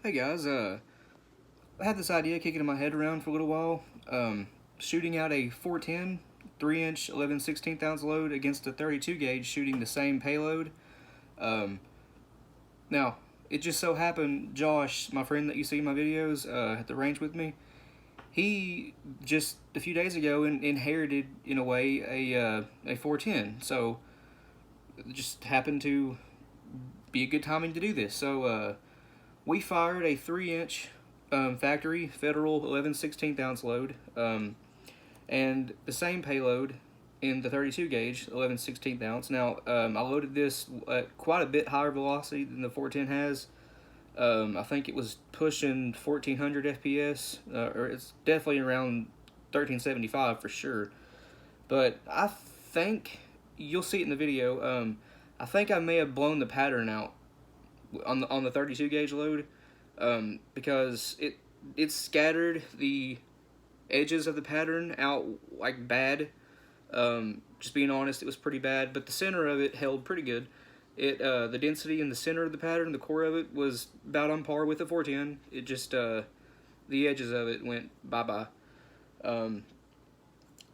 Hey guys, I had this idea kicking in my head around for a little while. Shooting out a 410 3-inch 11/16 ounce load against a 32 gauge shooting the same payload. Um, Now, it just so happened Josh, my friend that you see in my videos at the range with me, he just a few days ago inherited in a way a 410. So it just happened to be a good timing to do this. So we fired a 3-inch factory Federal 11/16 ounce load, and the same payload in the 32 gauge 11/16 ounce. Now, I loaded this at quite a bit higher velocity than the 410 has. I think it was pushing 1400 FPS, or it's definitely around 1375 for sure. But I think you'll see it in the video. I think I may have blown the pattern out on the 32 gauge load, because it scattered the edges of the pattern out like bad. Just being honest, it was pretty bad, but the center of it held pretty good. The density in the center of the pattern, the core of it, was about on par with the 410. It just the edges of it went bye bye.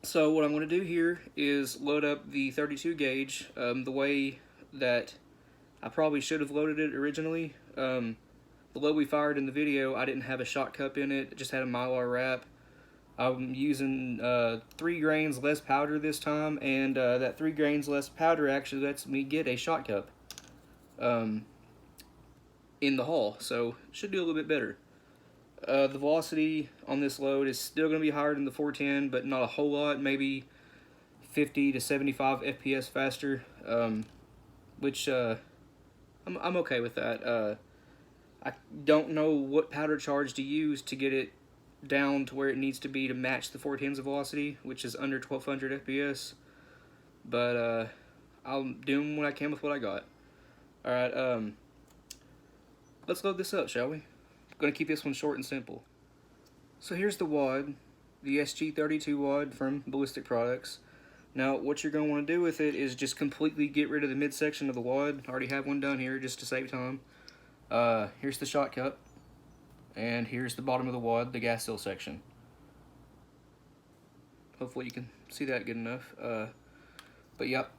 So what I'm going to do here is load up the 32 gauge the way that I probably should have loaded it originally. The load we fired in the video, I didn't have a shot cup in it. It just had a Mylar wrap. I'm using 3 grains less powder this time, and that 3 grains less powder actually lets me get a shot cup in the hull, so it should do a little bit better. The velocity on this load is still going to be higher than the 410, but not a whole lot, maybe 50 to 75 FPS faster, which I'm okay with that. I don't know what powder charge to use to get it down to where it needs to be to match the 410's velocity, which is under 1200 FPS. But I'm doing what I can with what I got. Alright, let's load this up, shall we? I'm gonna keep this one short and simple. So here's the wad, the SG32 wad from Ballistic Products. Now, what you're going to want to do with it is just completely get rid of the midsection of the wad. I already have one done here just to save time. Here's the shot cup, and here's the bottom of the wad, the gas seal section. Hopefully you can see that good enough. But yep,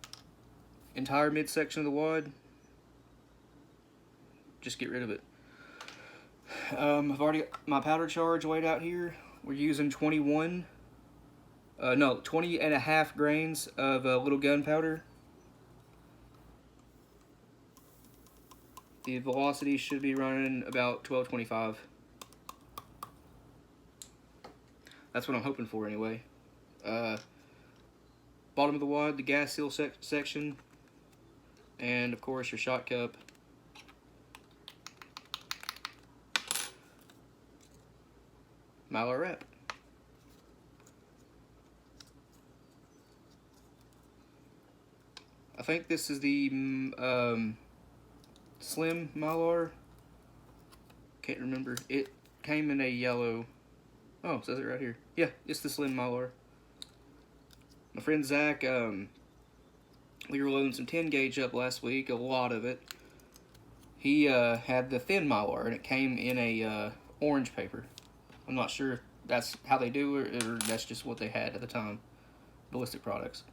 entire midsection of the wad, just get rid of it. I've already got my powder charge laid out here. We're using 20 and a half grains of little gunpowder. The velocity should be running about 1225. That's what I'm hoping for anyway. Bottom of the wad, the gas seal section, and of course your shot cup. Mylar wrap. I think this is the slim Mylar. Can't remember. It came in a yellow. Oh, it says it right here. Yeah, it's the slim Mylar. My friend Zach, we were loading some 10 gauge up last week, a lot of it. He had the thin Mylar, and it came in a orange paper. I'm not sure if that's how they do it, or that's just what they had at the time. Ballistic Products.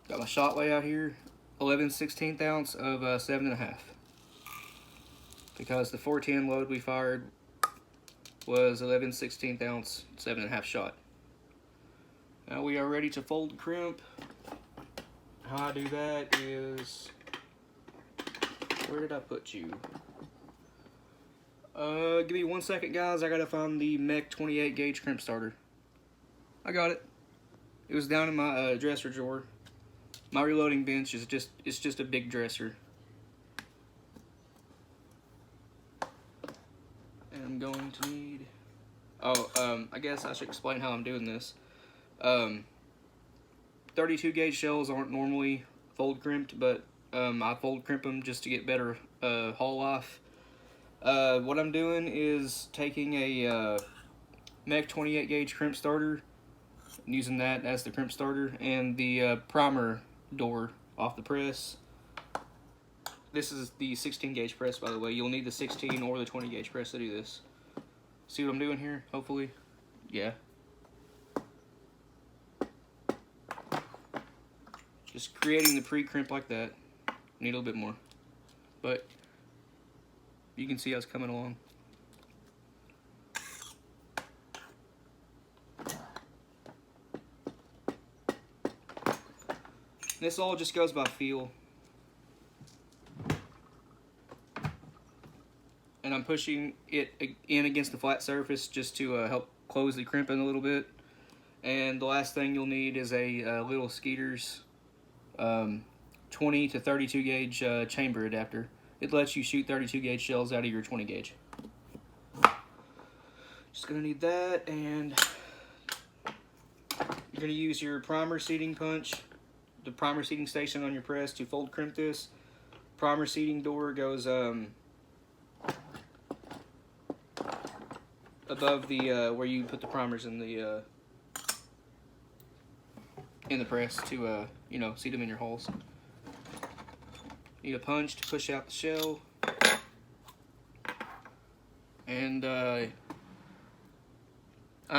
Got my shot layout here. 11/16 ounce of 7.5. Because the 410 load we fired was 11/16 ounce 7.5 shot. Now we are ready to fold and crimp. How I do that is, where did I put you? Give me 1 second, guys. I gotta find the Mech 28 gauge crimp starter. I got it. It was down in my dresser drawer. My reloading bench is just a big dresser. And I'm going to need. I guess I should explain how I'm doing this. 32 gauge shells aren't normally fold crimped, but I fold crimp them just to get better haul life. What I'm doing is taking a Mech 28 gauge crimp starter, using that as the crimp starter, and the primer door off the press. This is the 16 gauge press, by the way. You'll need the 16 or the 20 gauge press to do this. See what I'm doing here? Hopefully. Yeah. Just creating the pre-crimp like that. Need a little bit more. But you can see how it's coming along. This all just goes by feel. And I'm pushing it in against the flat surface just to help close the crimping a little bit. And the last thing you'll need is a little Skeeter's 20 to 32 gauge chamber adapter. It lets you shoot 32 gauge shells out of your 20 gauge. Just gonna need that, and you're gonna use your primer seating punch, the primer seating station on your press to fold crimp this. Primer seating door goes above the where you put the primers in the press to you know, seat them in your holes. Need a punch to push out the shell, and I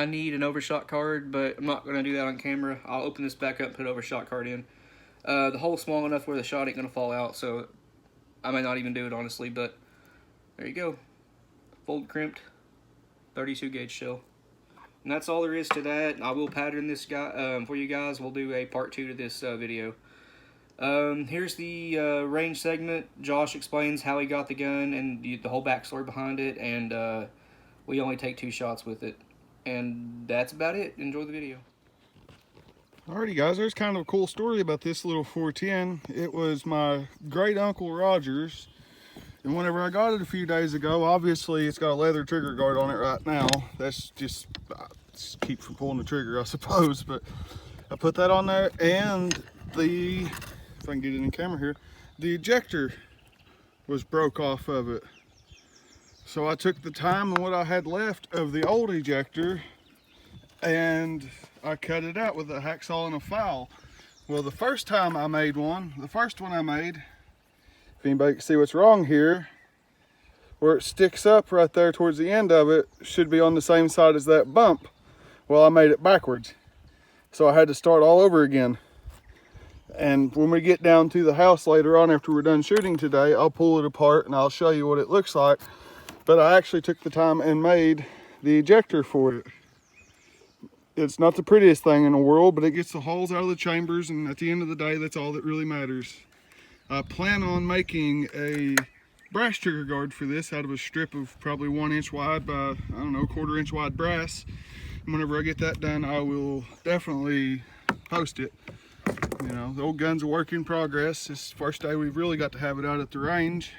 need an overshot card, but I'm not going to do that on camera. I'll open this back up and put an overshot card in. The hole's small enough where the shot ain't going to fall out, so I might not even do it honestly, but there you go. Fold crimped 32 gauge shell. And that's all there is to that. I will pattern this guy for you guys. We'll do a part 2 to this video. Here's the range segment. Josh explains how he got the gun and the whole backstory behind it, and we only take 2 shots with it. And that's about it. Enjoy the video. Alrighty guys, there's kind of a cool story about this little 410. It was my great uncle Roger's, and whenever I got it a few days ago, obviously it's got a leather trigger guard on it right now. That's just keep from pulling the trigger, I suppose, but I put that on there, and the, if I can get it in camera here, the ejector was broke off of it. So I took the time and what I had left of the old ejector and I cut it out with a hacksaw and a file. Well, the first time I made one, the first one I made, if anybody can see what's wrong here, where it sticks up right there towards the end of it, should be on the same side as that bump. Well, I made it backwards. So I had to start all over again. And when we get down to the house later on after we're done shooting today, I'll pull it apart and I'll show you what it looks like. But I actually took the time and made the ejector for it. It's not the prettiest thing in the world, but it gets the holes out of the chambers, and at the end of the day, that's all that really matters. I plan on making a brass trigger guard for this out of a strip of probably 1 inch wide by, I don't know, 1/4 inch wide brass. And whenever I get that done, I will definitely post it. You know, the old gun's a work in progress. This is the first day we've really got to have it out at the range.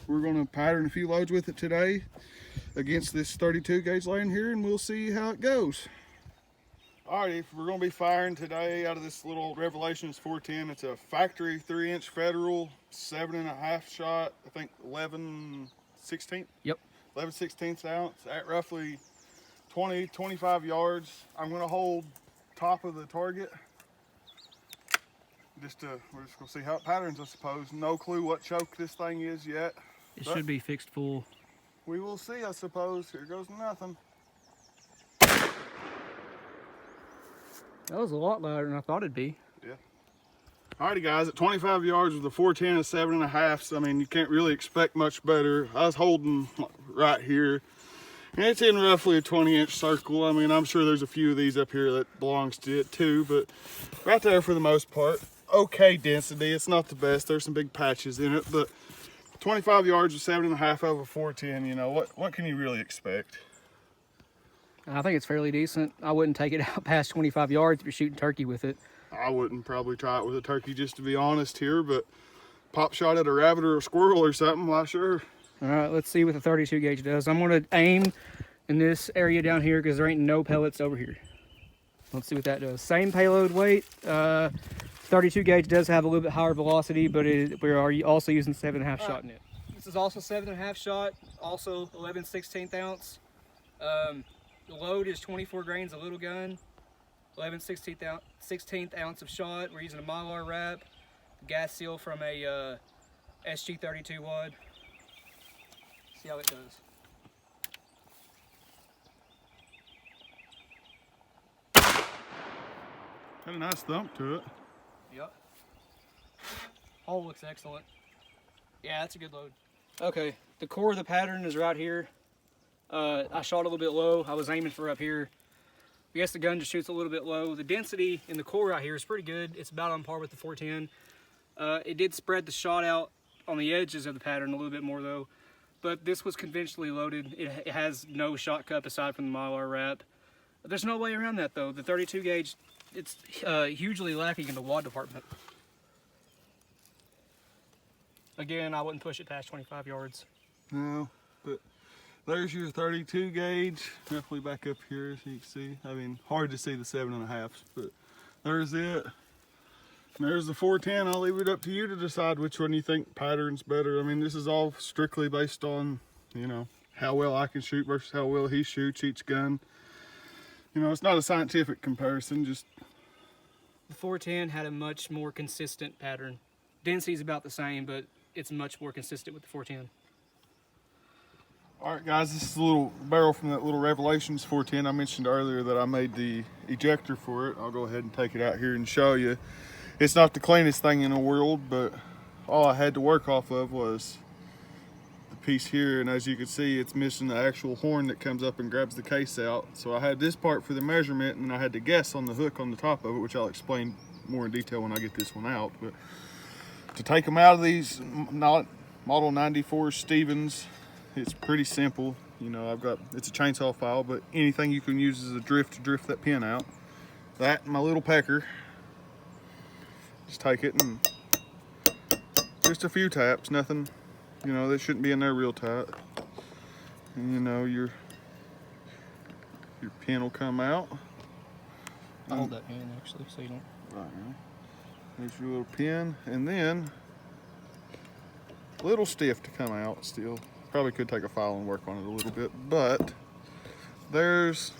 We're going to pattern a few loads with it today against this 32 gauge laying here, and we'll see how it goes. Alrighty, we're going to be firing today out of this little Revelations 410. It's a factory 3-inch Federal 7.5 shot, I think 11/16. Yep. 11/16 ounce at roughly 20-25 yards. I'm going to hold top of the target. We're just gonna see how it patterns, I suppose. No clue what choke this thing is yet. It should be fixed full. We will see, I suppose. Here goes nothing. That was a lot louder than I thought it'd be. Yeah. Alrighty guys, at 25 yards with a 410 and 7.5, so I mean, you can't really expect much better. I was holding right here, and it's in roughly a 20-inch circle. I mean, I'm sure there's a few of these up here that belongs to it too, but right there for the most part. Okay density, it's not the best. There's some big patches in it, but 25 yards with 7.5 over 410, you know, what can you really expect? I think it's fairly decent. I wouldn't take it out past 25 yards if you're shooting turkey with it. I wouldn't probably try it with a turkey, just to be honest here, but pop shot at a rabbit or a squirrel or something, why sure. All right, let's see what the 32 gauge does. I'm gonna aim in this area down here because there ain't no pellets over here. Let's see what that does. Same payload weight. 32 gauge does have a little bit higher velocity, but we are also using 7.5 shot in it. This is also 7.5 shot, also 11/16 ounce. The load is 24 grains of little gun, 11/16 ounce of shot. We're using a Mylar wrap, gas seal from a SG32 wad. See how it does. Got a nice thump to it. Yep. Hole looks excellent. Yeah, that's a good load. Okay, the core of the pattern is right here. I shot a little bit low. I was aiming for up here. I guess the gun just shoots a little bit low. The density in the core right here is pretty good. It's about on par with the 410. It did spread the shot out on the edges of the pattern a little bit more though. But this was conventionally loaded. It has no shot cup aside from the Mylar wrap. There's no way around that though. The 32 gauge, it's hugely lacking in the wad department. Again, I wouldn't push it past 25 yards. No, but there's your 32 gauge. Roughly back up here, as you can see. I mean, hard to see the 7.5s, but there's it. And there's the 410. I'll leave it up to you to decide which one you think pattern's better. I mean, this is all strictly based on, you know, how well I can shoot versus how well he shoots each gun. You know, it's not a scientific comparison, just... The 410 had a much more consistent pattern. Density's about the same, but it's much more consistent with the 410. Alright guys, this is a little barrel from that little Revelations 410. I mentioned earlier that I made the ejector for it. I'll go ahead and take it out here and show you. It's not the cleanest thing in the world, but all I had to work off of was the piece here, and as you can see, it's missing the actual horn that comes up and grabs the case out. So I had this part for the measurement, and I had to guess on the hook on the top of it, which I'll explain more in detail when I get this one out. But to take them out of these Model 94 Stevens, it's pretty simple. You know, it's a chainsaw file, but anything you can use as a drift to drift that pin out. That and my little pecker. Just take it and just a few taps, nothing, you know, they shouldn't be in there real tight. And you know, your pin will come out. I'll hold that pin actually, so you don't. Right, there's your little pin, and then a little stiff to come out still. Probably could take a file and work on it a little bit, but there's,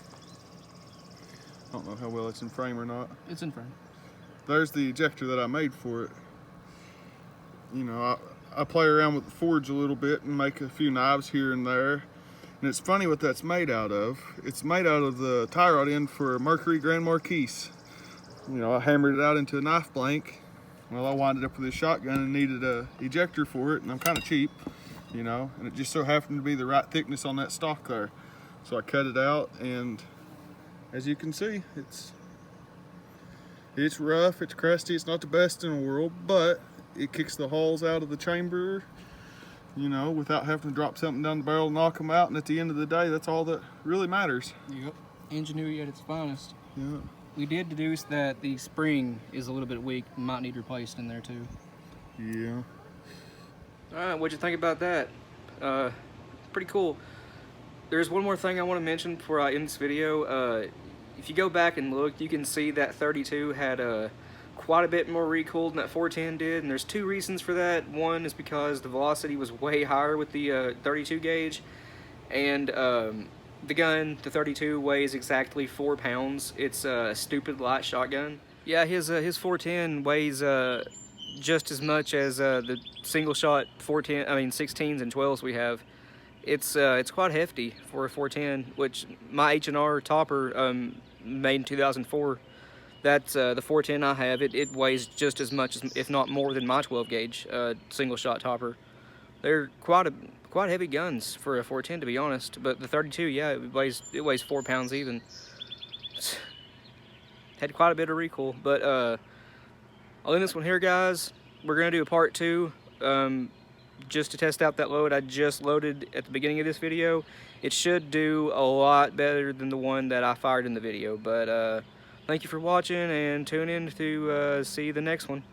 I don't know how well it's in frame or not. It's in frame. There's the ejector that I made for it. You know, I play around with the forge a little bit and make a few knives here and there. And it's funny what that's made out of. It's made out of the tie rod end for a Mercury Grand Marquis. You know, I hammered it out into a knife blank. Well, I winded up with this shotgun and needed a ejector for it, and I'm kind of cheap, you know, and it just so happened to be the right thickness on that stock there. So I cut it out, and as you can see, it's rough, it's crusty, it's not the best in the world, but it kicks the holes out of the chamber, you know, without having to drop something down the barrel and knock them out. And at the end of the day, that's all that really matters. Yep. Ingenuity at its finest. Yeah. We did deduce that the spring is a little bit weak and might need replaced in there too. Yeah. Alright, what'd you think about that? Pretty cool. There's one more thing I want to mention before I end this video. If you go back and look, you can see that 32 had quite a bit more recoil than that 410 did, and there's two reasons for that. One is because the velocity was way higher with the 32 gauge, and the gun, the 32, weighs exactly 4 pounds. It's a stupid light shotgun. Yeah, his 410 weighs just as much as the single shot 16s and 12s we have. It's quite hefty for a 410, which my H&R topper made in 2004. That's the 410 I have. It weighs just as much, if not more, than my 12 gauge single shot topper. They're quite heavy guns for a 410, to be honest. But the 32, yeah, it weighs 4 pounds even. Had quite a bit of recoil. But I'll end this one here, guys. We're gonna do a part 2. Just to test out that load I just loaded at the beginning of this video. It should do a lot better than the one that I fired in the video. But thank you for watching, and tune in to see the next one.